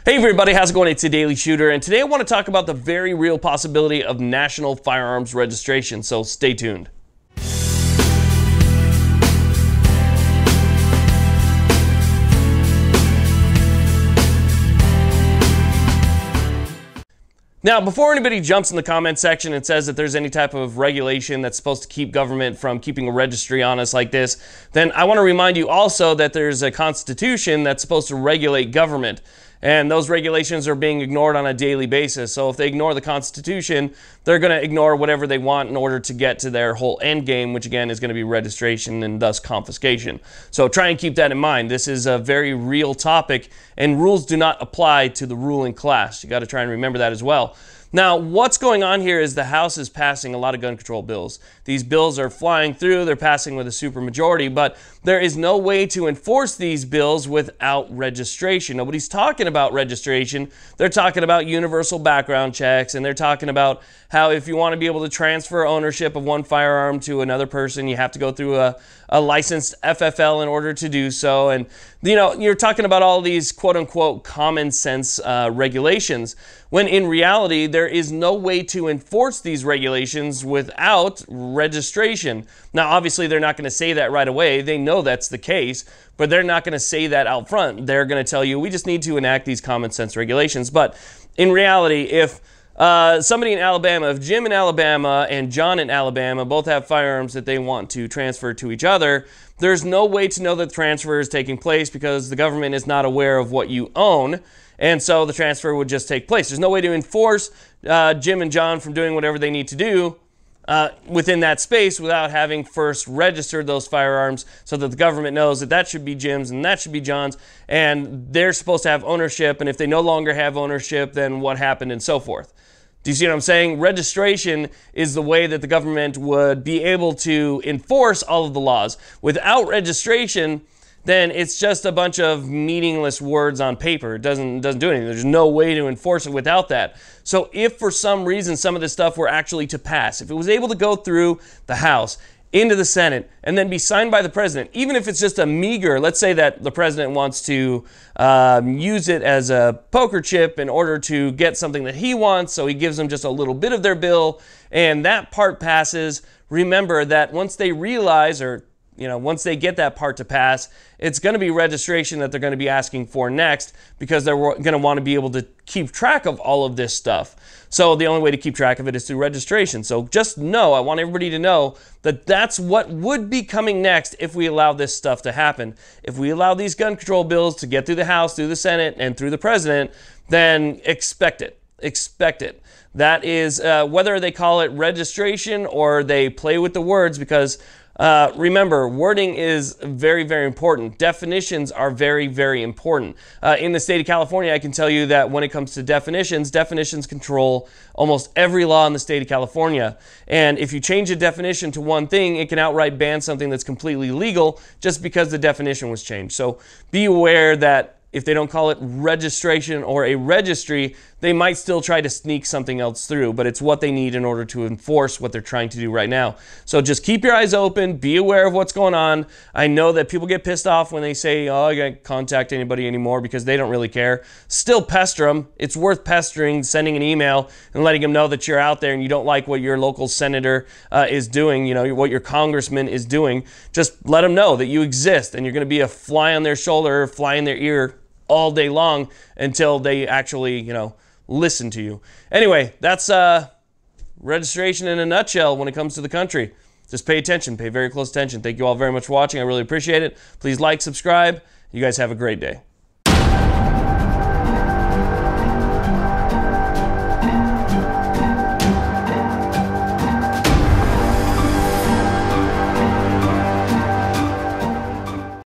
Hey everybody, how's it going? It's a Daily Shooter, and today I want to talk about the very real possibility of national firearms registration, so stay tuned. Now, before anybody jumps in the comment section and says that there's any type of regulation that's supposed to keep government from keeping a registry on us like this, then I want to remind you also that there's a constitution that's supposed to regulate government. And those regulations are being ignored on a daily basis. So if they ignore the Constitution, they're going to ignore whatever they want in order to get to their whole end game, which again is going to be registration and thus confiscation. So try and keep that in mind. This is a very real topic, and rules do not apply to the ruling class. You got to try and remember that as well. Now, what's going on here is the House is passing a lot of gun control bills. These bills are flying through, they're passing with a supermajority, but there is no way to enforce these bills without registration. Nobody's talking about registration. They're talking about universal background checks, and they're talking about how if you want to be able to transfer ownership of one firearm to another person, you have to go through a licensed FFL in order to do so. And, you know, you're talking about all these quote-unquote common sense regulations, when in reality, there is no way to enforce these regulations without registration. Now, obviously, they're not going to say that right away. They know that's the case, but they're not going to say that out front. They're going to tell you, we just need to enact these common sense regulations. But in reality, if somebody in Alabama, if Jim in Alabama and John in Alabama both have firearms that they want to transfer to each other, there's no way to know that the transfer is taking place because the government is not aware of what you own. And so the transfer would just take place. There's no way to enforce Jim and John from doing whatever they need to do within that space without having first registered those firearms so that the government knows that that should be Jim's and that should be John's, and they're supposed to have ownership, and if they no longer have ownership, then what happened and so forth. Do you see what I'm saying? Registration is the way that the government would be able to enforce all of the laws. Without registration, then it's just a bunch of meaningless words on paper. It doesn't do anything. There's no way to enforce it without that. So if for some reason some of this stuff were actually to pass, if it was able to go through the House, into the Senate, and then be signed by the president, even if it's just a meager, let's say that the president wants to use it as a poker chip in order to get something that he wants, so he gives them just a little bit of their bill, and that part passes, remember that once they realize, or once they get that part to pass, it's going to be registration that they're going to be asking for next, because they're going to want to be able to keep track of all of this stuff. So the only way to keep track of it is through registration. So just know, I want everybody to know that that's what would be coming next if we allow this stuff to happen. If we allow these gun control bills to get through the House, through the Senate, and through the president, then expect it. Expect it. That is whether they call it registration or they play with the words, because remember, wording is very, very important. Definitions are very, very important. In the state of California, I can tell you that when it comes to definitions, definitions control almost every law in the state of California. And if you change a definition to one thing, it can outright ban something that's completely legal just because the definition was changed. So be aware that if they don't call it registration or a registry, they might still try to sneak something else through, but it's what they need in order to enforce what they're trying to do right now. So just keep your eyes open, be aware of what's going on. I know that people get pissed off when they say, oh, I can't contact anybody anymore, because they don't really care. Still pester them. It's worth pestering, sending an email and letting them know that you're out there and you don't like what your local senator is doing, what your congressman is doing. Just let them know that you exist and you're going to be a fly on their shoulder, fly in their ear all day long until they actually, listen to you. Anyway, that's registration in a nutshell when it comes to the country. Just pay attention, pay very close attention. Thank you all very much for watching. I really appreciate it. Please like, subscribe. You guys have a great day.